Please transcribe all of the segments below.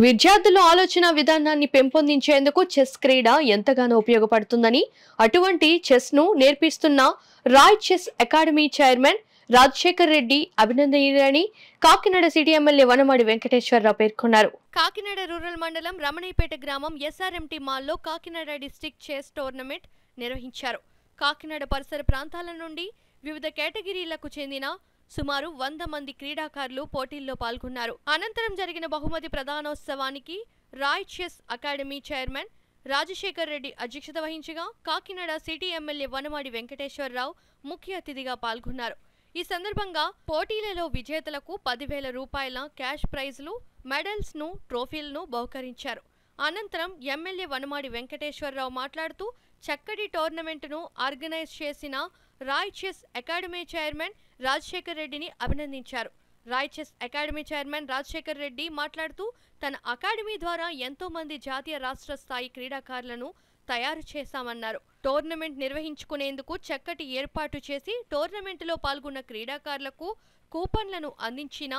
విద్యార్థుల ఆలోచన విధానాన్ని పెంపొందించేందుకు చెస్ క్రీడ ఎంతగానో ఉపయోగపడుతుందని, అటువంటి చెస్ ను నేర్పిస్తున్న Roy chess academy chairman Rajasekhar Reddy అభినందనీయులని కాకినాడ సిటీ ఎమ్మెల్యే వనమాడి వెంకటేశ్వరరావు పేర్కొన్నారు. కాకినాడ రూరల్ మండలం రమణయ్యపేట గ్రామం ఎస్ఆర్ఎంటీ మాల్లో కాకినాడ డిస్ట్రిక్ట్ చెస్ టోర్నమెంట్ నిర్వహించారు. కాకినాడ పరిసర ప్రాంతాల నుండి వివిధ కేటగిరీలకు చెందిన సుమారు 100 మంది క్రీడాకారులు పోటీల్లో పాల్గొన్నారు. అనంతరం జరిగిన బహుమతి ప్రదానోత్సవానికి Roy chess academy chairman Rajasekhar Reddy అధ్యక్షత వహించగా కాకినాడ సిటీ ఎమ్మెల్యే వనమాడి వెంకటేశ్వరరావు ముఖ్య అతిథిగా పాల్గొన్నారు. ఈ సందర్భంగా పోటీలలో విజేతలకు 10,000 రూపాయల క్యాష్ ప్రైజ్లు, మెడల్స్ ను, ట్రోఫీలను బహుకరించారు. అనంతరం ఎమ్మెల్యే వనమాడి వెంకటేశ్వరరావు మాట్లాడుతూ చక్కటి టోర్నమెంట్ను ఆర్గనైజ్ చేసిన Roy chess academy chairman Rajasekhar రెడ్డిని అభినందించారు. Roy chess academy chairman Rajasekhar Reddy మాట్లాడుతూ తన అకాడమీ ద్వారా ఎంతో మంది జాతీయ రాష్ట్ర స్థాయి క్రీడాకారులను తయారు చేశామన్నారు. టోర్నమెంట్ నిర్వహించుకునేందుకు చక్కటి ఏర్పాటు చేసి టోర్నమెంటులో పాల్గొన్న క్రీడాకారులకు కూపన్లను అందించిన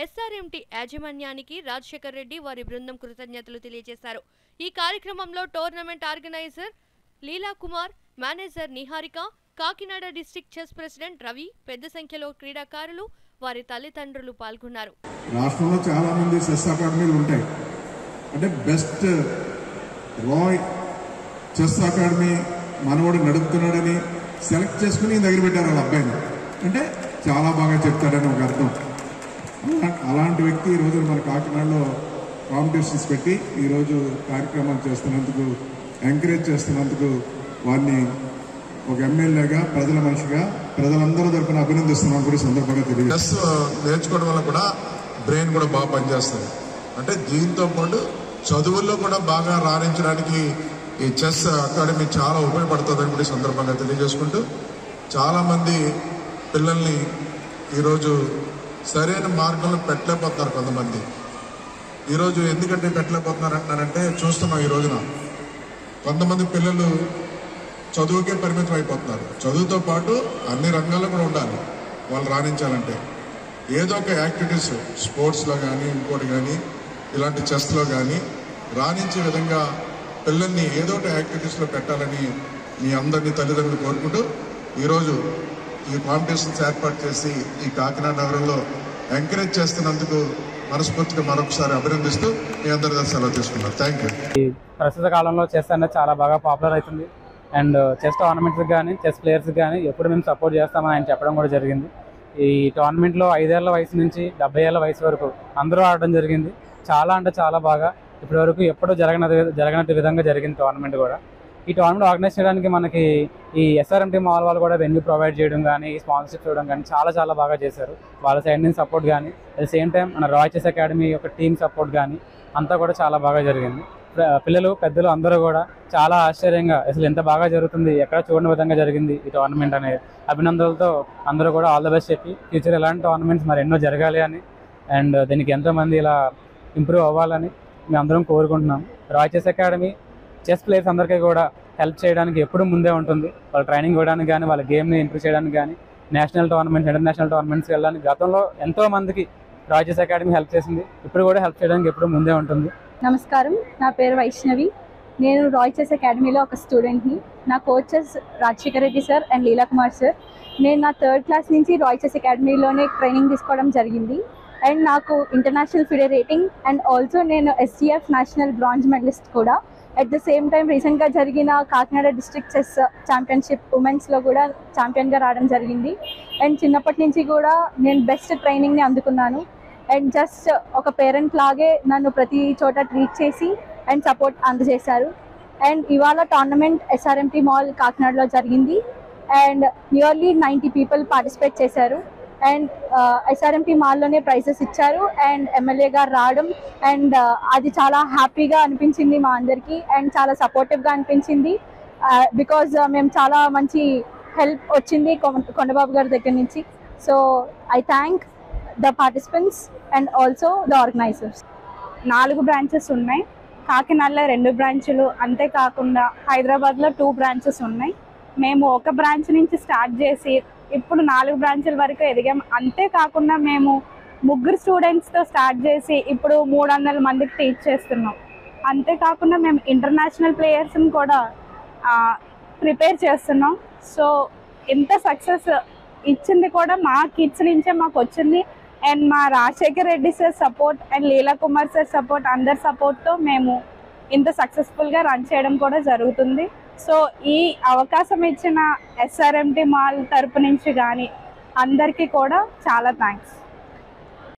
ఎస్ఆర్ఎంటీ యాజమాన్యానికి రాజశేఖర్ రెడ్డి వారి బృందం కృతజ్ఞతలు తెలియజేశారు. ఈ కార్యక్రమంలో tournament organiser Leela Kumar, manager Niharika, Kakinada district chess president Ravi, పెద్ద సంఖ్యలో క్రీడాకారులు, వారి తల్లిదండ్రులు పాల్గొన్నారు. రాష్ట్రంలో చాలా మంది చెస్ అకాడమీలు ఉంటాయి. అంటే బెస్ట్ రాయ్ చెస్ అకాడమీ మనవాడు నడుపుతున్నాడని సెలెక్ట్ చేసుకుని దగ్గర పెట్టారు వాళ్ళ అబ్బాయిని. అంటే చాలా బాగా చెప్తాడని ఒక అర్థం. అలాంటి వ్యక్తి ఈరోజు మన కాకినాడలో కాంపిటీషన్స్ పెట్టి ఈరోజు కార్యక్రమాలు చేస్తున్నందుకు, ఎంకరేజ్ చేస్తున్నందుకు వారిని ఒక ఎమ్మెల్యేగా, ప్రజల మనిషిగా ప్రజలందరూ తరపున అభినందిస్తున్నాం కూడా సందర్భంగా తెలియదు. చెస్ నేర్చుకోవడం వల్ల కూడా బ్రెయిన్ కూడా బాగా పనిచేస్తుంది. అంటే దీంతో పాటు చదువుల్లో కూడా బాగా రాణించడానికి ఈ చెస్ అకాడమీ చాలా ఉపయోగపడుతుందని కూడా సందర్భంగా తెలియజేసుకుంటూ, చాలామంది పిల్లల్ని ఈరోజు సరైన మార్గంలో పెట్టలేకపోతున్నారు. కొంతమంది ఈరోజు ఎందుకంటే పెట్టలేకపోతున్నారు అంటారంటే చూస్తున్నాం. ఈ రోజున కొంతమంది పిల్లలు చదువుకే పరిమితం అయిపోతున్నారు. చదువుతో పాటు అన్ని రంగాల్లో కూడా ఉండాలి వాళ్ళు రాణించాలంటే. ఏదో ఒక యాక్టివిటీస్, స్పోర్ట్స్లో కానీ, ఇంకోటి కానీ, ఇలాంటి చెస్లో కానీ రాణించే విధంగా పిల్లల్ని ఏదో ఒక యాక్టివిటీస్లో పెట్టాలని మీ అందరినీ తల్లిదండ్రులు కోరుకుంటూ ఈరోజు ఈ కాంపిటీషన్స్ ఏర్పాటు చేసి ఈ కాకినాడ నగరంలో ఎంకరేజ్ చేస్తున్నందుకు మనస్ఫూర్తిగా మరొకసారి అభినందిస్తూ మీ అందరి సెలవు తీసుకున్నారు. Thank you. ఈ ప్రస్తుత కాలంలో చెస్ అనేది చాలా బాగా పాపులర్ అవుతుంది. అండ్ చెస్ టోర్నమెంట్స్కి కానీ, చెస్ ప్లేయర్స్కి కానీ ఎప్పుడు మేము సపోర్ట్ చేస్తామని ఆయన చెప్పడం కూడా జరిగింది. ఈ టోర్నమెంట్లో 5 ఏళ్ల వయసు నుంచి 70 ఏళ్ల వయసు వరకు అందరూ ఆడడం జరిగింది. చాలా అంటే చాలా బాగా ఇప్పటి వరకు ఎప్పుడూ జరగనట్టు విధంగా జరిగింది టోర్నమెంట్ కూడా. ఈ టోర్నమెంట్ ఆర్గనైజ్ చేయడానికి మనకి ఈ ఎస్ఆర్ఎంటీ మాల్ వాళ్ళు కూడా వెన్యూ ప్రొవైడ్ చేయడం కానీ, స్పాన్సర్షిప్ చేయడం కానీ చాలా బాగా చేశారు. వాళ్ళ సైడ్ నుంచి సపోర్ట్ కానీ, అట్ ద సేమ్ టైం మన రాయ్ చెస్ అకాడమీ యొక్క టీమ్ సపోర్ట్ కానీ అంతా కూడా చాలా బాగా జరిగింది. పిల్లలు, పెద్దలు అందరూ కూడా చాలా ఆశ్చర్యంగా అసలు ఎంత బాగా జరుగుతుంది, ఎక్కడ చూడని విధంగా జరిగింది ఈ టోర్నమెంట్ అనేది అభినందనలతో అందరూ కూడా ఆల్ ద బెస్ట్ చెప్పి ఫ్యూచర్ ఇలాంటి టోర్నమెంట్స్ మరి ఎన్నో జరగాలి అని, అండ్ దీనికి ఎంతోమంది ఇలా ఇంప్రూవ్ అవ్వాలని మేము అందరం కోరుకుంటున్నాం. Roy chess academy chess players అందరికీ కూడా హెల్ప్ చేయడానికి ఎప్పుడూ ముందే ఉంటుంది. వాళ్ళ ట్రైనింగ్ ఇవ్వడానికి కానీ, వాళ్ళ గేమ్ని ఇంప్రూవ్ చేయడానికి కానీ, నేషనల్ టోర్నమెంట్స్, ఇంటర్నేషనల్ టోర్నమెంట్స్కి వెళ్ళడానికి గతంలో ఎంతో మందికి రాయ్ చెస్ అకాడమీ హెల్ప్ చేసింది. ఇప్పుడు కూడా హెల్ప్ చేయడానికి ఎప్పుడూ ముందే ఉంటుంది. నమస్కారం, నా పేరు వైష్ణవి. నేను రాయ్ చెస్ అకాడమీలో ఒక స్టూడెంట్ని. నా coaches Rajasekhar Reddy sir and Leela Kumar sir. నేను నా 3rd క్లాస్ నుంచి రాయ్ చెస్ అకాడమీలోనే ట్రైనింగ్ తీసుకోవడం జరిగింది. అండ్ నాకు international FIDE rating and also నేను SGF నేషనల్ బ్రాంజ్ మెడలిస్ట్ కూడా. అట్ ద సేమ్ టైం రీసెంట్గా జరిగిన కాకినాడ డిస్ట్రిక్ట్ చెస్ ఛాంపియన్షిప్ ఉమెన్స్లో కూడా ఛాంపియన్గా రావడం జరిగింది. అండ్ చిన్నప్పటి నుంచి కూడా నేను బెస్ట్ ట్రైనింగ్ని అందుకున్నాను. అండ్ జస్ట్ ఒక పేరెంట్ లాగే నన్ను ప్రతి చోట ట్రీట్ చేసి అండ్ సపోర్ట్ అందజేశారు. అండ్ ఇవాళ టోర్నమెంట్ SRMT మాల్ కాకినాడలో జరిగింది. అండ్ నియర్లీ 90 పీపుల్ పార్టిసిపేట్ చేశారు. అండ్ SRMT మాల్లోనే ప్రైజెస్ ఇచ్చారు. అండ్ ఎమ్మెల్యే గారు రావడం అండ్ అది చాలా హ్యాపీగా అనిపించింది మా అందరికీ. అండ్ చాలా సపోర్టివ్గా అనిపించింది. బికాజ్ మేము చాలా మంచి హెల్ప్ వచ్చింది కొండబాబు గారి దగ్గర నుంచి. So I thank the participants and also the organisers. 4 branches ఉన్నాయి. కాకినాడలో 2 బ్రాంచులు, అంతేకాకుండా హైదరాబాద్లో 2 బ్రాంచెస్ ఉన్నాయి. మేము ఒక బ్రాంచ్ నుంచి స్టార్ట్ చేసి ఇప్పుడు 4 బ్రాంచుల వరకు ఎదిగాం. అంతేకాకుండా మేము 3 స్టూడెంట్స్తో స్టార్ట్ చేసి ఇప్పుడు 300 మందికి టీచ్ చేస్తున్నాం. అంతేకాకుండా మేము ఇంటర్నేషనల్ ప్లేయర్స్ని కూడా ప్రిపేర్ చేస్తున్నాం. సో ఇంత సక్సెస్ ఇచ్చింది కూడా మా కిడ్స్ నుంచే మాకు వచ్చింది. అండ్ మా Rajasekhar Reddy sir support and Leela Kumar sir support, అందరి సపోర్ట్తో మేము ఇంత సక్సెస్ఫుల్గా రన్ చేయడం కూడా జరుగుతుంది. సో ఈ అవకాశం ఇచ్చిన SRMT మాల్ తరపు నుంచి కానీ అందరికీ కూడా చాలా థ్యాంక్స్.